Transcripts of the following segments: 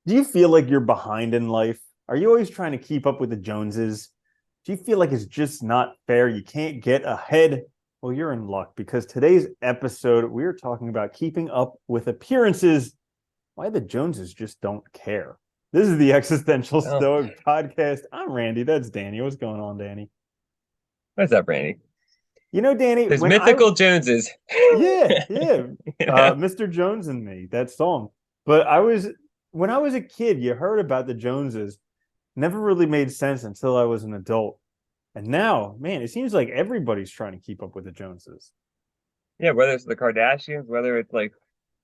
Do you feel like you're behind in life? Are you always trying to keep up with the Joneses? Do you feel like it's just not fair? You can't get ahead? Well, you're in luck because today's episode, we're talking about keeping up with appearances, why the Joneses just don't care. This is the Existential Oh, Stoic podcast. I'm Randy. That's Danny. What's going on, Danny? what's up, Randy? You know, Danny, There's when I, mythical Joneses. yeah, You know? Mr. Jones and Me, that song. When I was a kid, you heard about the Joneses. Never really made sense until I was an adult. And now, man, it seems like everybody's trying to keep up with the Joneses. Yeah, whether it's the Kardashians, whether it's like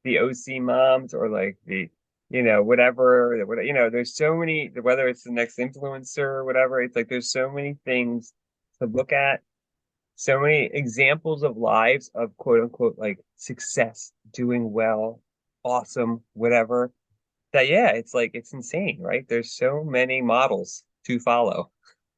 the OC moms or like the, there's so many, whether it's the next influencer or whatever, it's like there's so many things to look at, so many examples of lives of quote unquote like success, doing well, awesome, whatever. That yeah, it's like it's insane, right? There's so many models to follow.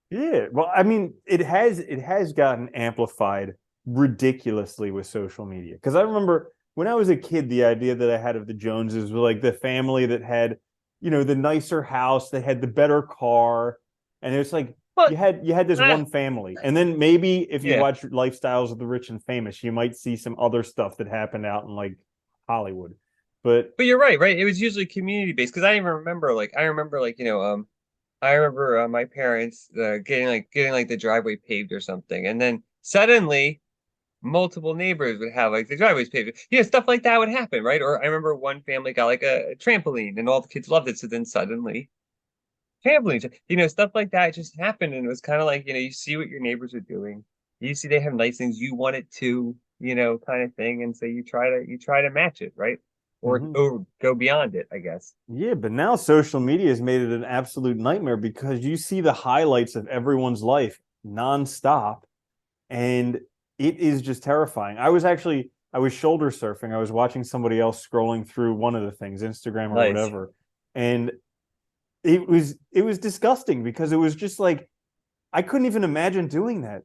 Yeah, well, I mean, it has gotten amplified ridiculously with social media. Because I remember when I was a kid, the idea that I had of the Joneses was like the family that had, the nicer house, they had the better car, and it's like But you had this ah, one family, and then maybe if you yeah. watch Lifestyles of the Rich and Famous, you might see some other stuff that happened out in like Hollywood. But But you're right, right? It was usually community based because I remember my parents getting like the driveway paved or something, and then suddenly multiple neighbors would have like the driveways paved. Yeah, stuff like that would happen, right? Or I remember one family got like a trampoline, and all the kids loved it. So then suddenly trampolines, stuff like that just happened, and it was kind of like you see what your neighbors are doing, you see they have nice things, you want it too, kind of thing, and so you try to match it, right? mhm. Or go beyond it, I guess. Yeah, but now social media has made it an absolute nightmare because you see the highlights of everyone's life nonstop, and it is just terrifying. I was shoulder surfing. I was watching somebody else scrolling through one of the things, Instagram or Nice. whatever, and it was disgusting because it was just like I couldn't even imagine doing that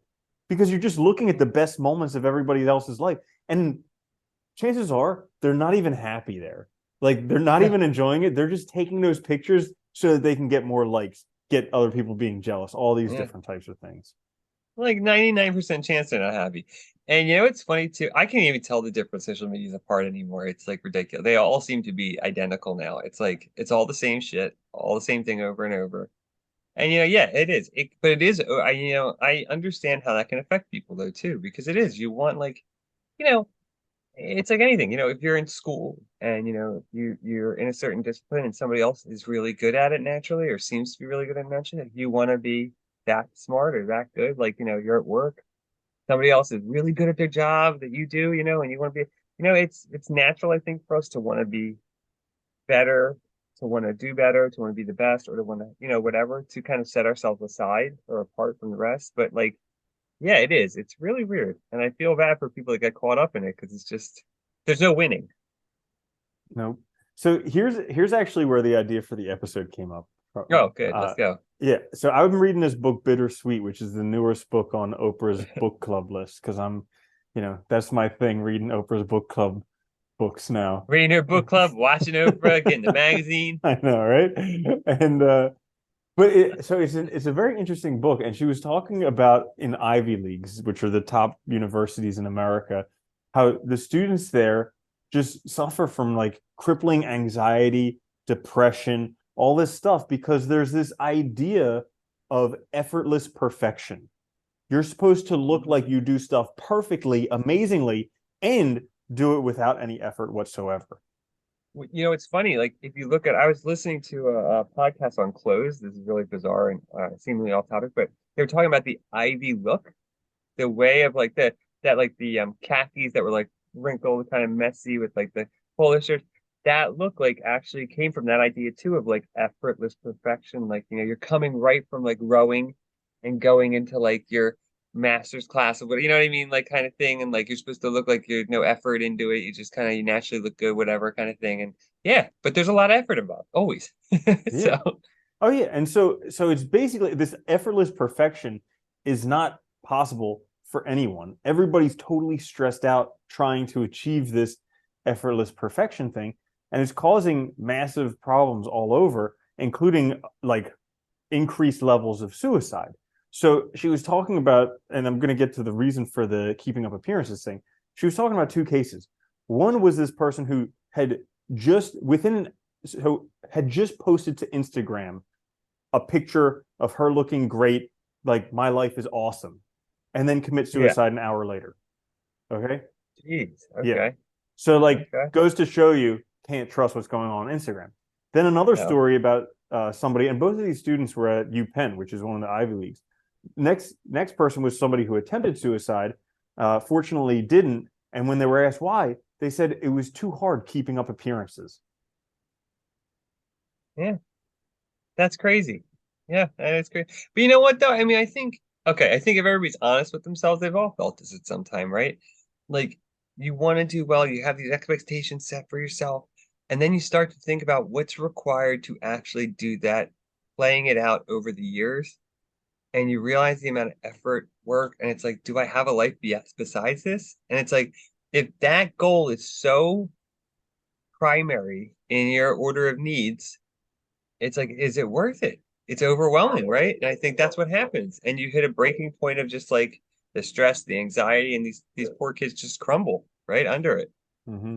because you're just looking at the best moments of everybody else's life, and chances are they're not even happy there. Like they're not even enjoying it. They're just taking those pictures so that they can get more likes, get other people being jealous, all these Yeah, different types of things. like 99% chance they're not happy. And it's funny too. I can't even tell the different social medias apart anymore. It's like ridiculous. They all seem to be identical now. It's like it's all the same shit, all the same thing over and over. And yeah, it is. But it is. I understand how that can affect people though too, because it is. You want like, you know, it's like anything. If you're in school and you're in a certain discipline and somebody else is really good at it naturally or seems to be really good at it naturally, you want to be that smart or that good. Like you're at work, somebody else is really good at their job that you do, and you want to be. It's natural, I think, for us to want to be better, to want to do better, to want to be the best, or to want to, whatever, to kind of set ourselves aside or apart from the rest. But like, yeah, it is. It's really weird. And I feel bad for people that get caught up in it because it's just, there's no winning. No. So here's actually where the idea for the episode came up. Oh, good. Let's Uh, go. yeah. So I've been reading this book, Bittersweet, which is the newest book on Oprah's book club list because that's my thing, reading Oprah's book club books now. Reading her book club, watching Oprah, getting the magazine. I know, right? And but it's a very interesting book, and she was talking about in Ivy Leagues, which are the top universities in America, how the students there just suffer from like crippling anxiety, depression, all this stuff because there's this idea of effortless perfection. You're supposed to look like you do stuff perfectly, amazingly, and do it without any effort whatsoever. It's funny. Like if you look at, I was listening to a podcast on clothes. This is really bizarre and seemingly off topic, but they were talking about the Ivy look, the way of like that like the khakis that were like wrinkled, kind of messy with like the polo shirts. That look like actually came from that idea too of like effortless perfection. Like you're coming right from like rowing and going into like your master's class of what I mean, like kind of thing. And like you're supposed to look like you're no effort into it. You just kind of you naturally look good, whatever kind of thing. And yeah, but there's a lot of effort involved, always. Yeah. So Oh yeah, and so it's basically this effortless perfection is not possible for anyone. Everybody's totally stressed out trying to achieve this effortless perfection thing. and it's causing massive problems all over, including like increased levels of suicide. So she was talking about, and I'm going to get to the reason for the keeping up appearances thing. She was talking about two cases. One was this person who had just had just posted to Instagram a picture of her looking great, like my life is awesome, and then commit Yeah. suicide an hour later. Okay. Jeez. Yeah. Okay. So like Okay. goes to show you can't trust what's going on Instagram. Then another No. story about somebody, and both of these students were at UPenn, which is one of the Ivy Leagues. Next person was somebody who attempted suicide, fortunately didn't, and when they were asked why, they said it was too hard keeping up appearances. Yeah. That's crazy. Yeah, that is crazy. But you know what though? I mean, I think okay, I think if everybody's honest with themselves, they've all felt this at some time, right? Like you want to do well, you have these expectations set for yourself, and then you start to think about what's required to actually do that, playing it out over the years, and you realize the amount of effort, work, and it's like, do I have a life besides this? And it's like, if that goal is so primary in your order of needs, it's like, is it worth it? It's overwhelming, right? And I think that's what happens. And you hit a breaking point of just like the stress, the anxiety, and these poor kids just crumble right under it. Mm-hmm.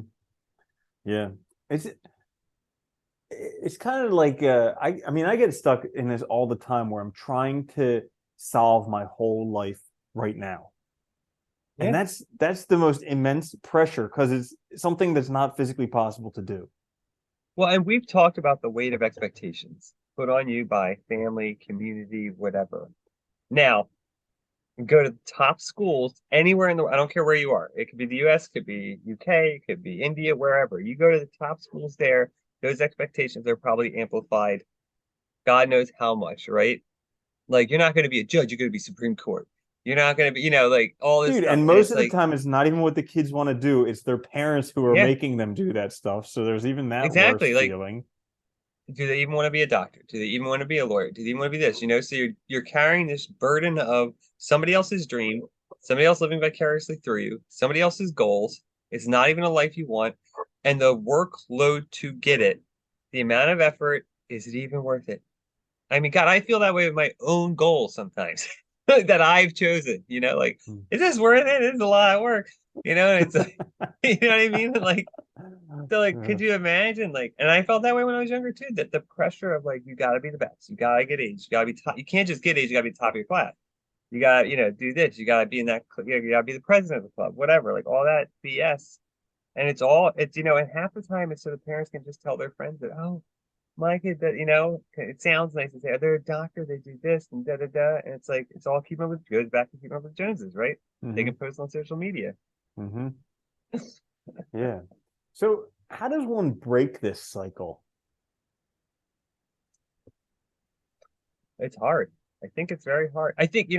Yeah, it's it's kind of like I mean I get stuck in this all the time where I'm trying to solve my whole life right now, and Yeah. that's the most immense pressure because it's something that's not physically possible to do. Well, and we've talked about the weight of expectations put on you by family, community, whatever. Now, go to the top schools anywhere in the I don't care where you are. It could be the US, could be UK, it could be India, wherever. You go to the top schools there, those expectations are probably amplified. God knows how much, right? Like you're not going to be a judge, you're going to be Supreme Court. You're not going to be, like all this Dude, stuff. and And most it's of the like, time it's not even what the kids want to do, it's their parents who are yeah, making them do that stuff, so there's even that worse exactly. Like, feeling. do they even want to be a doctor? Do they even want to be a lawyer? Do they even want to be this? So you're carrying this burden of somebody else's dream, somebody else living vicariously through you, somebody else's goals. It's not even a life you want. And the workload to get it, the amount of effort, is it even worth it? I mean, God, I feel that way with my own goals sometimes that I've chosen, like, is this worth it? It's a lot of work, and it's like, you know what I mean? Like, so like, could you imagine and I felt that way when I was younger too, that the pressure of like, you gotta be the best, you gotta get A's, you gotta be top, you can't just get A's, you gotta be top of your class. You gotta, do this, you gotta be in that, you gotta be the president of the club, whatever, like all that BS. And and half the time it's so the parents can just tell their friends that, oh, my kid that it sounds nice to say, oh, they're a doctor, they do this and da da da, and it's like it's all keeping up with goes back to keeping up with Joneses, right? They Mm-hmm. can post on social media. Mm-hmm. Yeah. So how does one break this cycle? It's hard. I think it's very hard. I think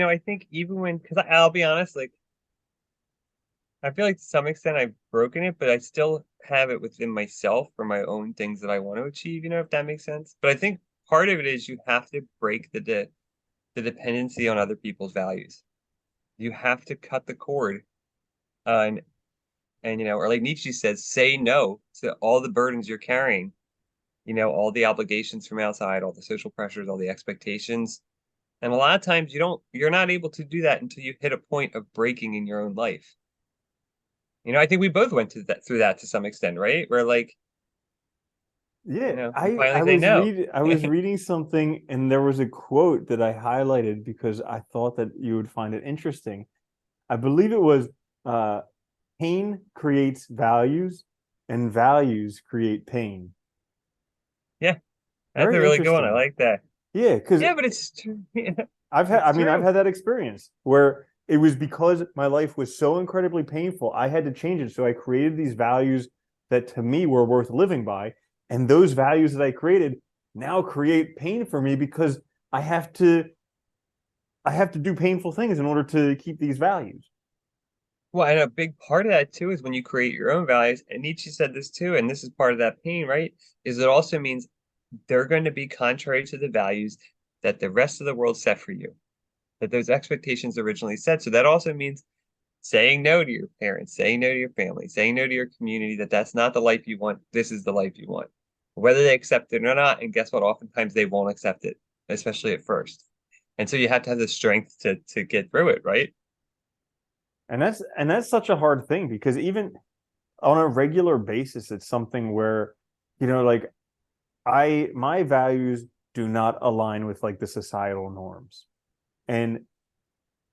even when, because I'll be honest, like I feel like to some extent I've broken it, but I still have it within myself for my own things that I want to achieve, if that makes sense. But I think part of it is you have to break the dependency on other people's values. You have to cut the cord, and or like Nietzsche says, say no to all the burdens you're carrying, all the obligations from outside, all the social pressures, all the expectations. And a lot of times you're not able to do that until you hit a point of breaking in your own life. I think we both went through that to some extent, right? Where like, Yeah, you finally I say was no. reading something and there was a quote that I highlighted because I thought that you would find it interesting. I believe it was uh pain creates values and values create pain. Yeah, that's a Very really good one. I interesting. like that. Yeah, because Yeah, but it's true. Yeah, I it's mean, I've true. had that experience where it was because my life was so incredibly painful, I had to change it. So I created these values that to me were worth living by. And those values that I created now create pain for me because I have to I have to do painful things in order to keep these values. Well, and a big part of that too is when you create your own values, and Nietzsche said this too, and this is part of that pain, right? Is it also means they're going to be contrary to the values that the rest of the world set for you, that those expectations originally set. So that also means saying no to your parents, saying no to your family, saying no to your community, that that's not the life you want. This is the life you want, whether they accept it or not. And guess what? Oftentimes they won't accept it, especially at first. And so you have to have the strength to get through it, right? And that's such a hard thing because even on a regular basis, it's something where, like my values do not align with like the societal norms. And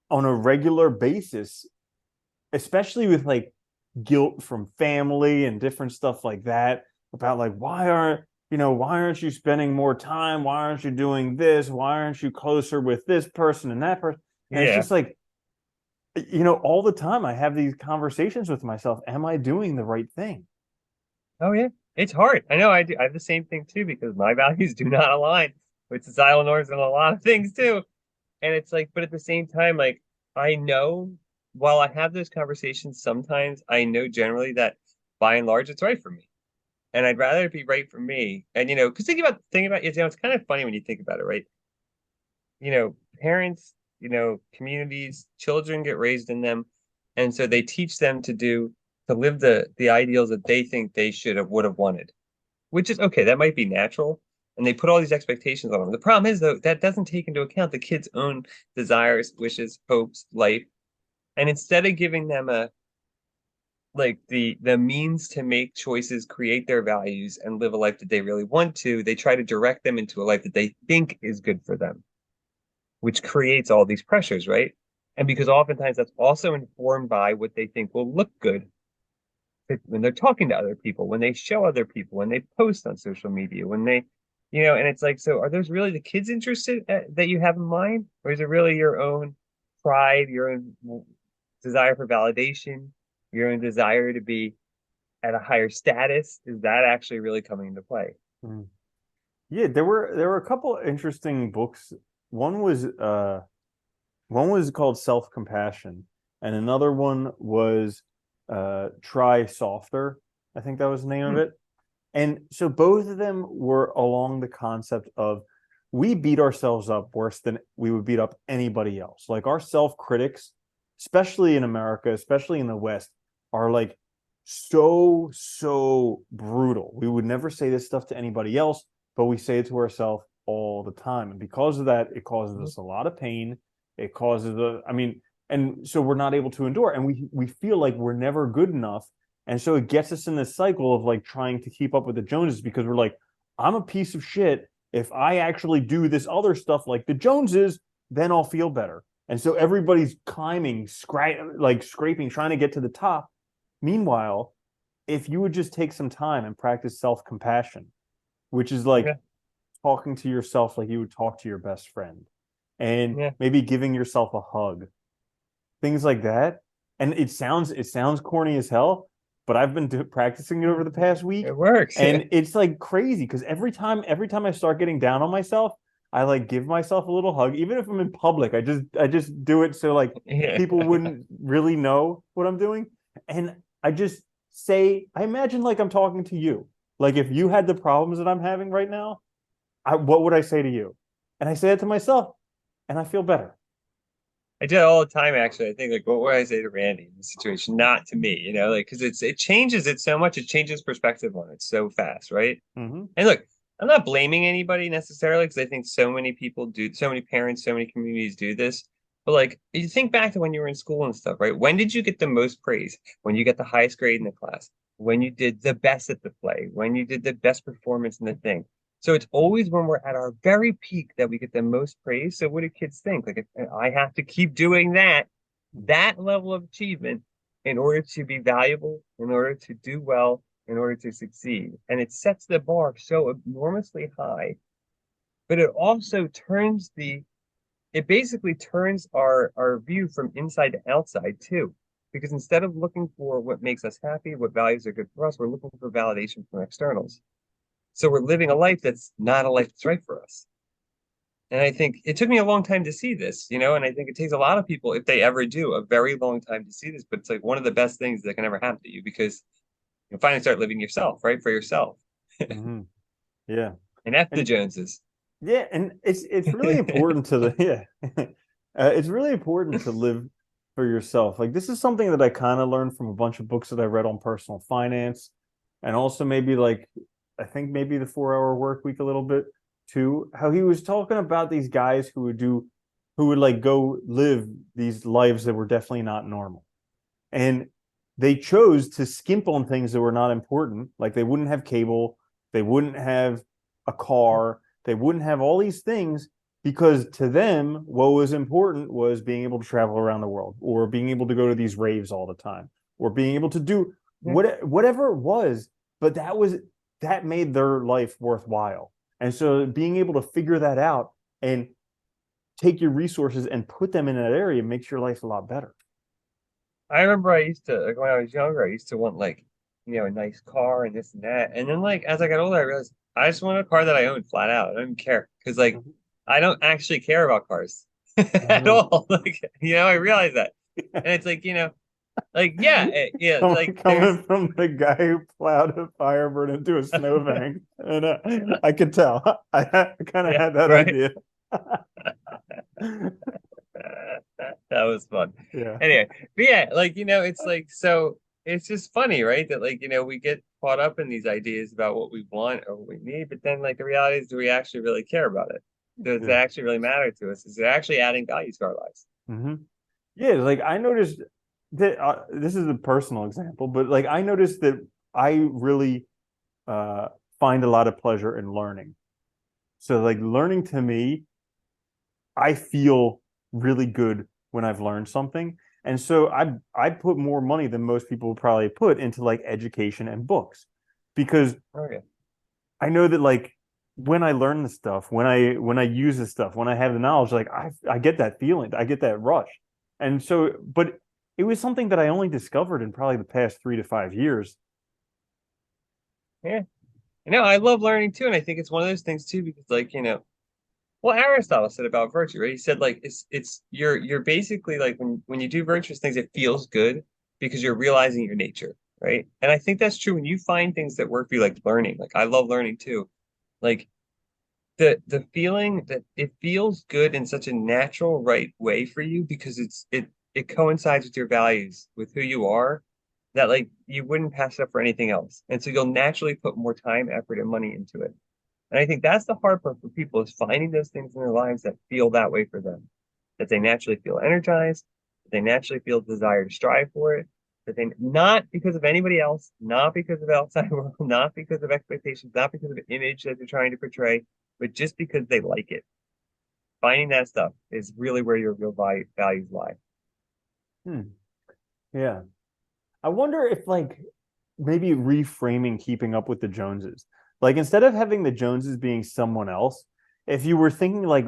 on a regular basis, especially with like guilt from family and different stuff like that, about like why aren't you spending more time? Why aren't you doing this? Why aren't you closer with this person and that person? And it's Yeah. just like, all the time I have these conversations with myself. Am I doing the right thing? Oh yeah. It's hard. I know I do. I have the same thing too because my values do not align with societal norms and a lot of things too. And it's like, but at the same time, like I know while I have those conversations, sometimes I know generally that by and large it's right for me. And I'd rather it be right for me. And because think about it, it's kind of funny when you think about it, right? Parents, communities, children get raised in them, and so they teach them to live the ideals that they think they would have wanted, which is okay. That might be natural, and they put all these expectations on them. The problem is though that doesn't take into account the kid's own desires, wishes, hopes, life, and instead of giving them a like the means to make choices, create their values, and live a life that they really want to, they try to direct them into a life that they think is good for them, which creates all these pressures, right? And because oftentimes that's also informed by what they think will look good when they're talking to other people, when they show other people, when they post on social media, when and it's like, so are those really the kids interested that you have in mind? Or is it really your own pride, your own desire for validation, your own desire to be at a higher status? Is that actually really coming into play? Mm. Yeah, there were a couple interesting books. One was uh one was called Self-Compassion, and another one was Try Softer. I think that was the name of Hmm. it. And so both of them were along the concept of we beat ourselves up worse than we would beat up anybody else. Like our self-critics, especially in America, especially in the West, are like so brutal. We would never say this stuff to anybody else, but we say it to ourselves all the time. And because of that, it causes us a lot of pain. It causes and so we're not able to endure. And we feel like we're never good enough, and so it gets us in this cycle of like trying to keep up with the Joneses because we're like, I'm a piece of shit. If I actually do this other stuff like the Joneses, then I'll feel better. And so everybody's climbing, scraping, trying to get to the top. Meanwhile, if you would just take some time and practice self compassion, which is like Yeah, talking to yourself like you would talk to your best friend, and yeah, maybe giving yourself a hug, things like that. And it sounds corny as hell, but I've been practicing it over the past week, it works. and it's like crazy because every time I start getting down on myself, I like give myself a little hug, even if I'm in public. I just do it so like Yeah. people wouldn't really know what I'm doing, and I just say, I imagine like I'm talking to you. Like if you had the problems that I'm having right now, what would I say to you? And I say it to myself, and I feel better. I do it all the time, actually. I think, like, what would I say to Randy in this situation? Not to me, like, because it changes it so much. It changes perspective on it so fast, right? Hmm. And look, I'm not blaming anybody necessarily because I think so many people do, so many parents, so many communities do this. But like, you think back to when you were in school and stuff, right? When did you get the most praise? When you get the highest grade in the class? When you did the best at the play? When you did the best performance in the thing? So it's always when we're at our very peak that we get the most praise. So what do kids think? Like, if I have to keep doing that level of achievement in order to be valuable, in order to do well, in order to succeed. And it sets the bar so enormously high, but it basically turns our view from inside to outside too. Because instead of looking for what makes us happy, what values are good for us, we're looking for validation from externals. So we're living a life that's not a life that's right for us. And I think it took me a long time to see this, and I think it takes a lot of people, if they ever do, a very long time to see this. But it's like one of the best things that can ever happen to you because you finally start living yourself, right? For yourself. Hmm. Yeah. And F the And Joneses. yeah, and it's really important to the yeah. It's really important to live for yourself. Like this is something that I kind of learned from a bunch of books that I read on personal finance, and also maybe like I think maybe the 4 Hour Work Week a little bit too. How he was talking about these guys who would like go live these lives that were definitely not normal. And they chose to skimp on things that were not important. Like they wouldn't have cable, they wouldn't have a car, they wouldn't have all these things because to them, what was important was being able to travel around the world or being able to go to these raves all the time or being able to do Yeah. whatever it was. But that made their life worthwhile. And so being able to figure that out and take your resources and put them in that area makes your life a lot better. I remember I used to, like when I was younger, I used to want like, a nice car and this and that. And then like as I got older, I realized I just want a car that I own flat out. I don't even care. Because like I don't actually care about cars at Mhm. all. Like, I realize that. And it's like, like yeah, yeah, like there's Coming from the guy who plowed a Firebird into a snowbank, and I could tell. I kind of yeah, had that right. idea. That was fun. Yeah, Anyway, but yeah, like it's like so it's just funny, right? That like we get caught up in these ideas about what we want or what we need, but then like the reality is, do we actually really care about it? Does it yeah, actually really matter to us? Is it actually adding value to our lives? hmm yeah. Like I noticed that this is a personal example, but like I noticed that I really uh, find a lot of pleasure in learning. So like learning to me I feel really good when I've learned something. And so I put more money than most people would probably put into like education and books because Okay. I know that like when I learn the stuff, when I use the stuff, when I have the knowledge, like I get that feeling, I get that rush. And so, but it was something that I only discovered in probably the past 3 to 5 years. Yeah. I love learning too, and I think it's one of those things too, because like, well, Aristotle said about virtue, right? He said like it's you're basically like when you do virtuous things, it feels good because you're realizing your nature, right? And I think that's true when you find things that work for you, like learning. Like I love learning too. Like the feeling that it feels good in such a natural, right way for you because it coincides with your values, with who you are, that like you wouldn't pass it up for anything else. And so you'll naturally put more time, effort, and money into it. And I think that's the hard part for people is finding those things in their lives that feel that way for them, that they naturally feel energized, that they naturally feel desire to strive for it, that they not because of anybody else, not because of outside world, not because of expectations, not because of the image that they're trying to portray, but just because they like it. Finding that stuff is really where your real values lie. Hmm. Yeah. I wonder if like maybe reframing keeping up with the Joneses. Like instead of having the Joneses being someone else, if you were thinking like,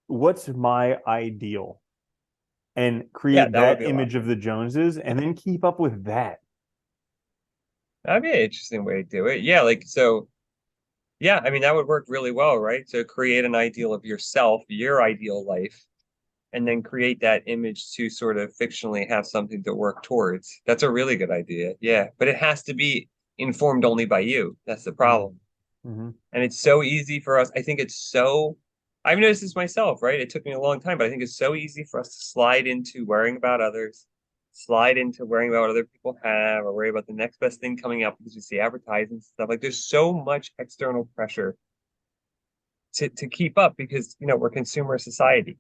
what's my ideal? And Yeah, create that would that be a lot of image of fun. the Joneses and then keep up with that. That'd be an interesting way to do it. Yeah, like so. Yeah, I mean that would work really well, right? To create an ideal of yourself, your ideal life, and then create that image to sort of fictionally have something to work towards. That's a really good idea. Yeah, but it has to be informed only by you. That's the Mm-hmm. problem. And it's so easy for us. I think it's so, I've noticed this myself, right? It took me a long time, but I think it's so easy for us to slide into worrying about others, slide into worrying about what other people have, or worry about the next best thing coming up because we see advertisements and stuff. Like there's so much external pressure to keep up because, we're consumer society.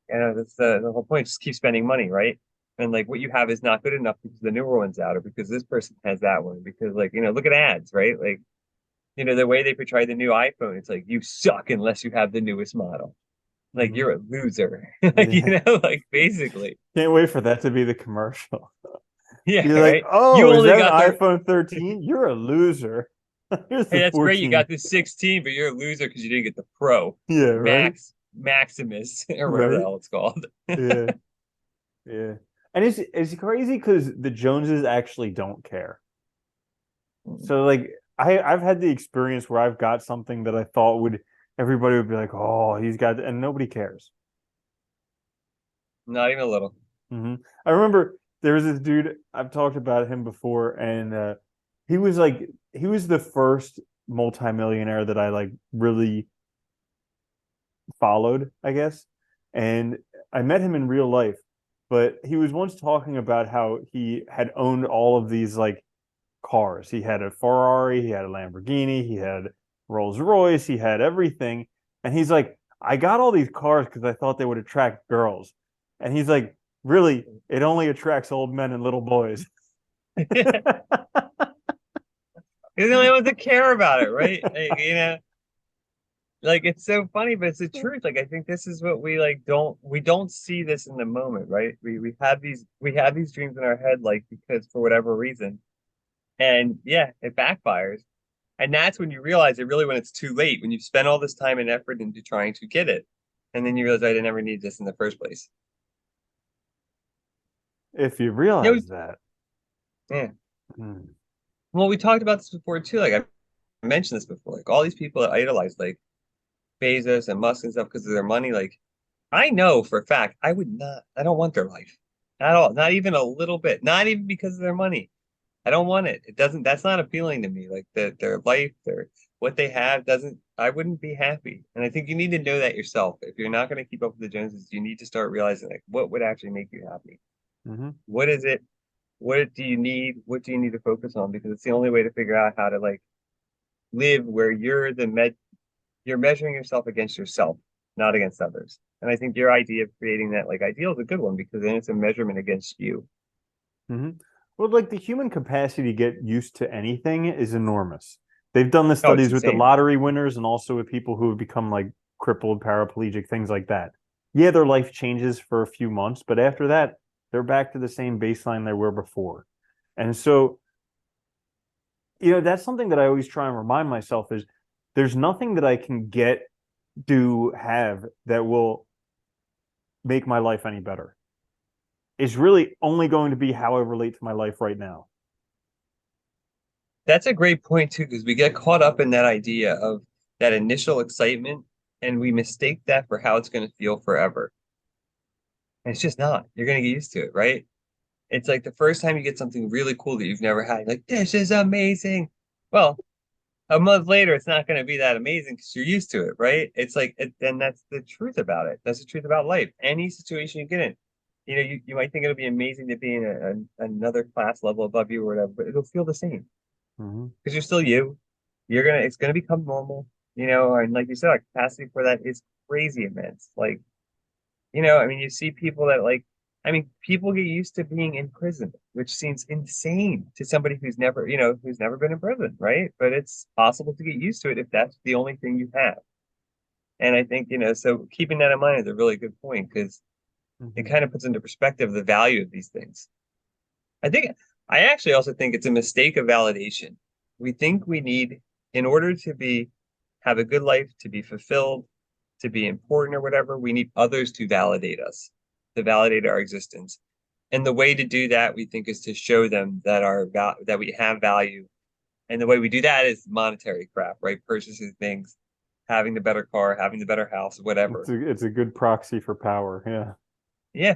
And that's the whole point. Just keep spending money, right? And like what you have is not good enough because the newer one's out, or because this person has that one. Because like look at ads, right? Like the way they portray the new iPhone, it's like you suck unless you have the newest model. Like Mm-hmm. you're a loser. Like Yeah. like basically, Can't wait for that to be the commercial. yeah, Be like, right. You oh, is only that an got the iPhone 13? You're a loser. Here's hey, the that's great. You 14. got the 16, but you're a loser because you didn't get the Pro Yeah, or right? Maximus or whatever the Right. hell it's called. Yeah. Yeah. And it's crazy because the Joneses actually don't care. So like I've had the experience where I've got something that I thought would everybody would be like, oh, he's got and nobody cares. Not even a little. I remember there was this dude I've talked about him before, and he was like he was the first multimillionaire that I like really followed, I guess. And I met him in real life, but he was once talking about how he had owned all of these like cars. He had a Ferrari, he had a Lamborghini, he had Rolls Royce, he had everything. And he's like, I got all these cars because I thought they would attract girls. And he's like, really, it only attracts old men and little boys. He's the only ones that care about it, right? Like, like it's so funny, but it's the truth. Like I think this is what we like don't see this in the moment, right? We have these dreams in our head, like because for whatever reason. And yeah, it backfires. And that's when you realize it really when it's too late, when you've spent all this time and effort into trying to get it. And then you realize I didn't ever need this in the first place. If you Yeah, realize that. yeah. Hmm. Well, we talked about this before too. Like I mentioned this before. Like all these people that idolize like Bezos and Musk and stuff because of their money. Like I know for a fact I don't want their life at all. Not even a little bit. Not even because of their money. I don't want it. It doesn't, that's not appealing to me. Like their life, what they have I wouldn't be happy. And I think you need to know that yourself. If you're not going to keep up with the Joneses, you need to start realizing like what would actually make you happy. Hmm. What is it? What do you need? What do you need to focus on? Because it's the only way to figure out how to like live where you're measuring yourself against yourself, not against others. And I think your idea of creating that like ideal is a good one because then it's a measurement against you. Hmm. Well, like the human capacity to get used to anything is enormous. They've done the Oh, it's studies with the insane. lottery winners and also with people who have become like crippled, paraplegic, things like that. Yeah, their life changes for a few months, but after that, they're back to the same baseline they were before. And so, that's something that I always try and remind myself is there's nothing that I can get, do, have that will make my life any better. It's really only going to be how I relate to my life right now. That's a great point too, because we get caught up in that idea of that initial excitement and we mistake that for how it's going to feel forever. And it's just not. You're going to get used to it, right? It's like the first time you get something really cool that you've never had, you're like, this is amazing. Well, a month later, it's not going to be that amazing because you're used to it, right? It's like, and that's the truth about it. That's the truth about life. Any situation you get in, you might think it'll be amazing to be in another class level above you or whatever, but it'll feel the same Mm-hmm. because you're still you. It's gonna become normal, and like you said, our capacity for that is crazy immense. Like, I mean, you see people that like, I mean, people get used to being in prison, which seems insane to somebody who's never been in prison, right? But it's possible to get used to it if that's the only thing you have. And I think, so keeping that in mind is a really good point because it Mm-hmm. kind of puts into perspective the value of these things. I actually also think it's a mistake of validation. We think we need, in order to have a good life, to be fulfilled, to be important or whatever, we need others to validate us, to validate our existence. And the way to do that, we think, is to show them that we have value. And the way we do that is monetary crap, right? Purchasing things, having the better car, having the better house, It's whatever. a it's a good proxy for power. Yeah. Yeah,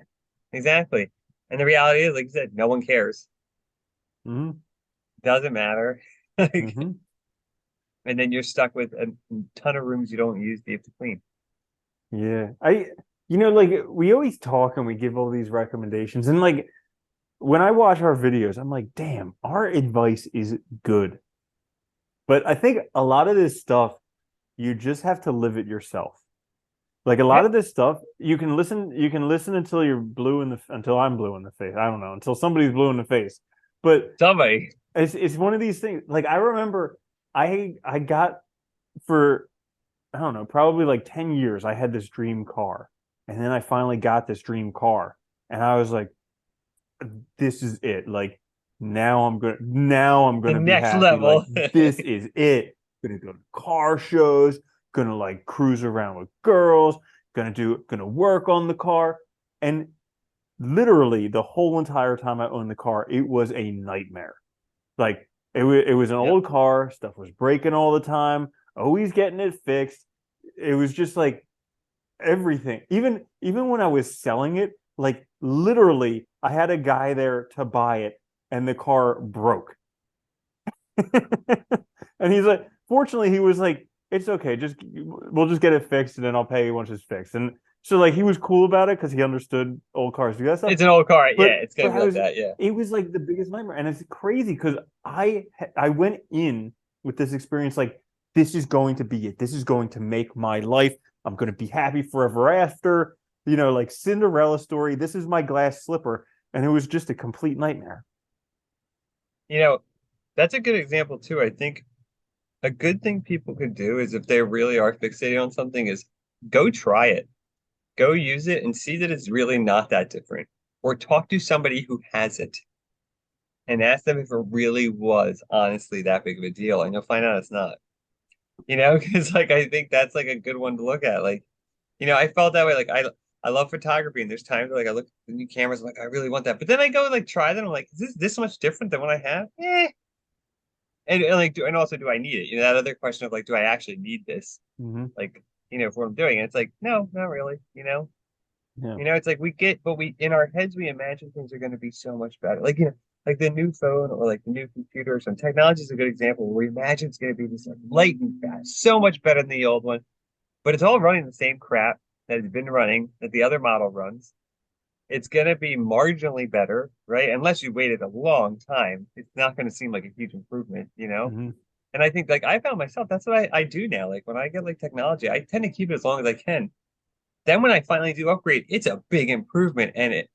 exactly. And the reality is, like you said, no one cares. Hmm. Doesn't matter. Like, Hmm. and then you're stuck with a ton of rooms you don't use that you have to clean. Yeah. Like we always talk and we give all these recommendations, and like when I watch our videos, I'm like, damn, our advice is good. But I think a lot of this stuff, you just have to live it yourself. Like a lot Yep. of this stuff, you can listen until I'm blue in the face. I don't know, until somebody's blue in the face. But Somebody. it's one of these things. Like I remember I got for I don't know, probably like 10 years I had this dream car. And then I finally got this dream car. And I was like, this is it. Like now I'm gonna be Next happy. Like level. this is it. Gonna go to car shows, gonna like cruise around with girls, gonna work on the car. And literally the whole entire time I owned the car, it was a nightmare. Like it was an Yep. old car, stuff was breaking all the time, always getting it fixed. It was just like everything. Even when I was selling it, like literally I had a guy there to buy it and the car broke. And he's like, fortunately, he was like, it's okay, we'll just get it fixed and then I'll pay you once it's fixed. And So like he was cool about it because he understood old cars do that stuff. It's an old car. Yeah, But it's gonna be I like was that. Yeah. it was like the biggest nightmare. And it's crazy because I went in with this experience like this is going to be it. This is going to make my life. I'm going to be happy forever after. You know, like Cinderella story. This is my glass slipper. And it was just a complete nightmare. You know, that's a good example too. I think a good thing people could do is if they really are fixated on something is go try it. Go use it and see that it's really not that different. Or talk to somebody who has it and ask them if it really was honestly that big of a deal. And you'll find out it's not. You know, because like I think that's like a good one to look at. Like, I felt that way. Like I love photography, and there's times where like I look at the new cameras, I'm like I really want that. But then I go like try them. I'm like, is this much different than what I have? Eh. And like and also do I need it? That other question of like, do I actually need this? Mm-hmm. Like, for what I'm doing. And it's like, no, not really. Yeah. It's like we get, but we in our heads we imagine things are going to be so much better. Like like the new phone or like the new computer or some technology is a good example where we imagine it's going to be this like light and fast, so much better than the old one, but it's all running the same crap that it's been running that the other model runs. It's going to be marginally better, right? Unless you waited a long time, it's not going to seem like a huge improvement. Mm-hmm. And I think like I found myself, that's what I do now. Like when I get like technology, I tend to keep it as long as I can. Then when I finally do upgrade, it's a big improvement and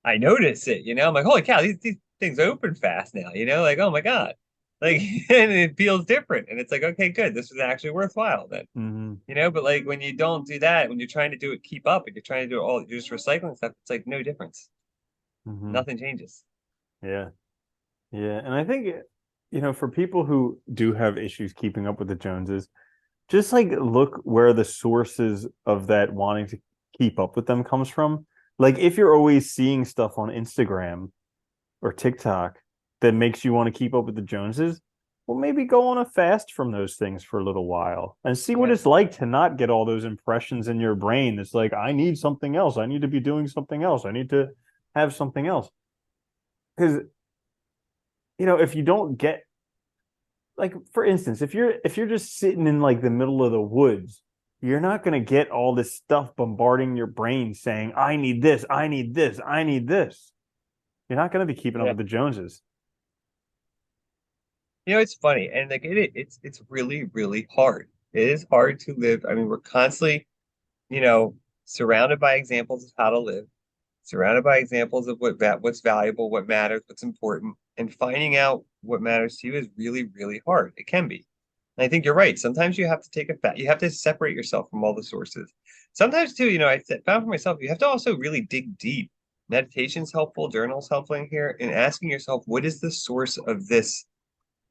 I notice it. I'm like, holy cow, these things open fast now, like, oh my God. Like, and it feels different. And it's like, okay, good. This is actually worthwhile then. Mm-hmm. But like when you don't do that, when you're trying to do it, keep up and you're trying to do it all, you're just recycling stuff, it's like no difference. Mm-hmm. Nothing changes. Yeah. Yeah. And I think, for people who do have issues keeping up with the Joneses, just like look where the sources of that wanting to keep up with them comes from. Like if you're always seeing stuff on Instagram or TikTok that makes you want to keep up with the Joneses, well, maybe go on a fast from those things for a little while and see what Yeah. it's like to not get all those impressions in your brain. It's like, I need something else. I need to be doing something else. I need to have something else. Because, if you don't get like for instance, if you're just sitting in like the middle of the woods, you're not going to get all this stuff bombarding your brain saying, I need this, I need this, I need this. You're not going to be keeping up Yeah. with the Joneses. It's funny. And like it's really, really hard. It is hard to live. I mean, we're constantly, you know, surrounded by examples of how to live, surrounded by examples of what's valuable, what matters, what's important, and finding out what matters to you is really, really hard. It can be. And I think you're right. Sometimes you have to you have to separate yourself from all the sources. Sometimes too, found for myself, you have to also really dig deep. Meditation's helpful, journal's helpful in here, and asking yourself, what is the source of this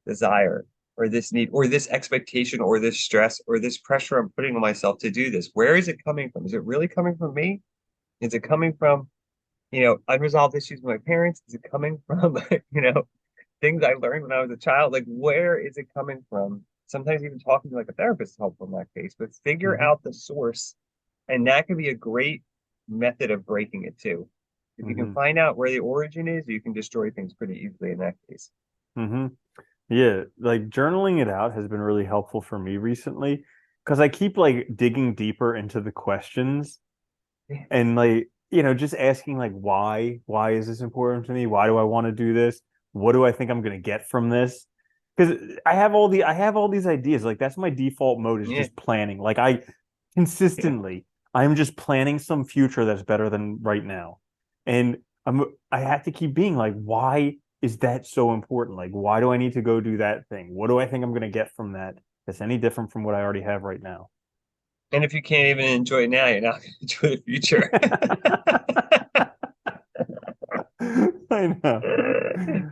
desire or this need or this expectation or this stress or this pressure I'm putting on myself to do this? Where is it coming from? Is it really coming from me? Is it coming from unresolved issues with my parents? Is it coming from, things I learned when I was a child? Like, where is it coming from? Sometimes even talking to like a therapist is helpful in that case, but figure Mm-hmm. out the source. And that could be a great method of breaking it too. If you can Mm-hmm. find out where the origin is, you can destroy things pretty easily in that case. Mm-hmm. Yeah, like journaling it out has been really helpful for me recently because I keep like digging deeper into the questions and like, just asking like why is this important to me? Why do I want to do this? What do I think I'm going to get from this? Because I have all these ideas. Like that's my default mode is Yeah. just planning. Like I'm just planning some future that's better than right now. And I have to keep being like, why is that so important? Like, why do I need to go do that thing? What do I think I'm going to get from that that's any different from what I already have right now? And if you can't even enjoy it now, you're not going to enjoy the future. I know.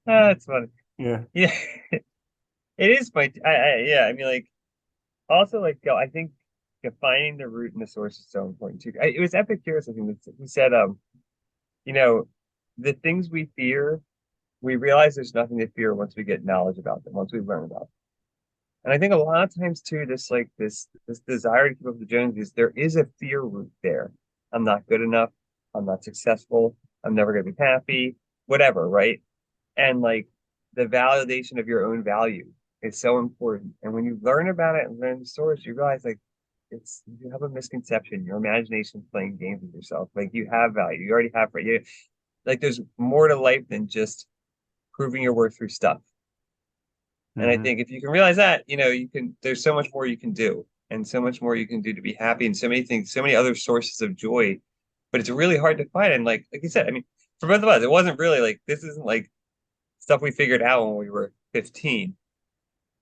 That's funny. Yeah. Yeah, it is funny. Yeah, I mean, like, also, like, I think defining the root and the source is so important too. It was Epicurus, I think, who said, you know, the things we fear, we realize there's nothing to fear once we get knowledge about them, once we learn about them. And I think a lot of times too, this desire to keep up with the Joneses, there is a fear root there. I'm not good enough. I'm not successful. I'm never going to be happy. Whatever, right? And like the validation of your own value is so important. And when you learn about it and learn the source, you realize like you have a misconception. Your imagination's playing games with yourself. Like you have value. You already have right. Like there's more to life than just proving your worth through stuff. And I Hmm. think if you can realize that, you can, there's so much more you can do and so much more you can do to be happy and so many things, so many other sources of joy. But it's really hard to find. And like you said, I mean, for both of us, it wasn't really like this isn't like stuff we figured out when we were 15.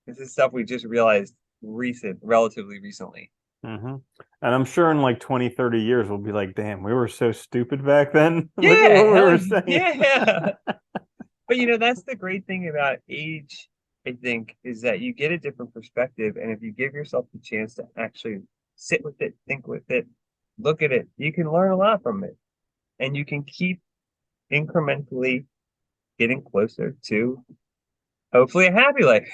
This is stuff we just realized relatively recently. Hmm. And I'm sure in like 20, 30 years, we'll be like, damn, we were so stupid back then. Look at Yeah, what we hell were saying. yeah. But that's the great thing about age, I think, is that you get a different perspective. And if you give yourself the chance to actually sit with it, think with it, look at it, you can learn a lot from it. And you can keep incrementally getting closer to hopefully a happy life.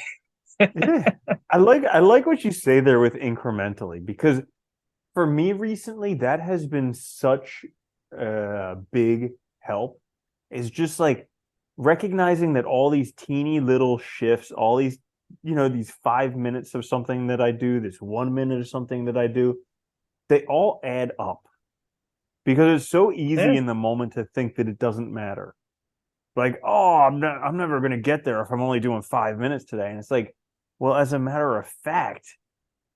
Yeah. I like what you say there with incrementally, because for me recently, that has been such a big help. Is just like recognizing that all these teeny little shifts, all these, these 5 minutes of something that I do, this 1 minute of something that I do, they all add up, because it's so easy Yeah, in the moment to think that it doesn't matter. Like, oh, I'm never going to get there if I'm only doing 5 minutes today. And it's like, well, as a matter of fact,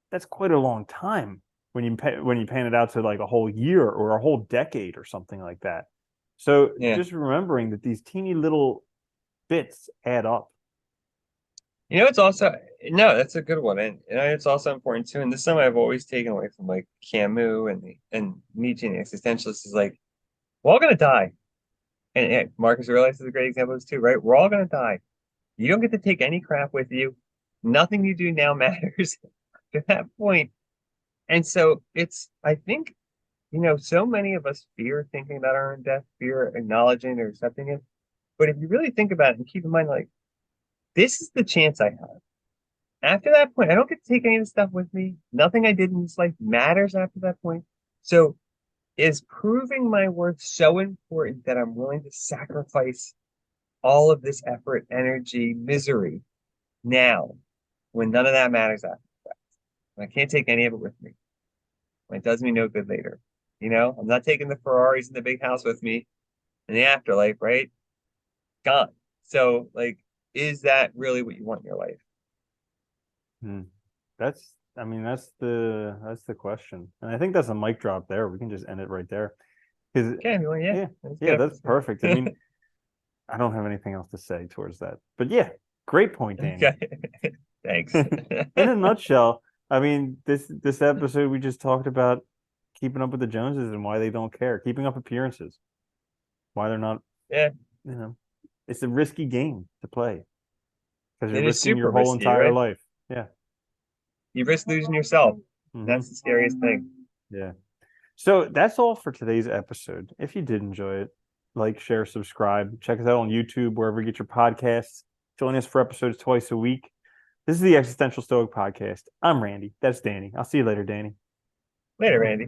that's quite a long time when you pan it out to like a whole year or a whole decade or something like that. So yeah. just remembering that these teeny little bits add up. It's also no, that's a good one, and it's also important too. And this is something I've always taken away from like Camus and Nietzsche and the existentialists is like we're all gonna die, and Marcus Aurelius is a great example of this too, right? We're all gonna die. You don't get to take any crap with you. Nothing you do now matters to that point. And so it's, I think, so many of us fear thinking about our own death, fear acknowledging or accepting it. But if you really think about it and keep in mind, like, this is the chance I have. After that point, I don't get to take any of the stuff with me. Nothing I did in this life matters after that point. So is proving my worth so important that I'm willing to sacrifice all of this effort, energy, misery now when none of that matters after that? I can't take any of it with me. It does me no good later. I'm not taking the Ferraris and the big house with me in the afterlife, right? Gone. So, like, is that really what you want in your life? Hmm. I mean, that's the question. And I think that's a mic drop there. We can just end it right there. Because Okay, well, yeah, yeah, that's a yeah, good that's perfect. I episode. mean, I don't have anything else to say towards that. But yeah, great point, Danny. Okay, thanks. In a nutshell, I mean, this episode we just talked about keeping up with the Joneses and why they don't care, keeping up appearances, why they're not, Yeah, you know, it's a risky game to play because you're it is risking super your whole risky, entire right? life. Yeah. You risk losing yourself. Hmm. That's the scariest thing. Yeah. So that's all for today's episode. If you did enjoy it, like, share, subscribe. Check us out on YouTube, wherever you get your podcasts. Join us for episodes twice a week. This is the Existential Stoic Podcast. I'm Randy. That's Danny. I'll see you later, Danny. Later, Randy.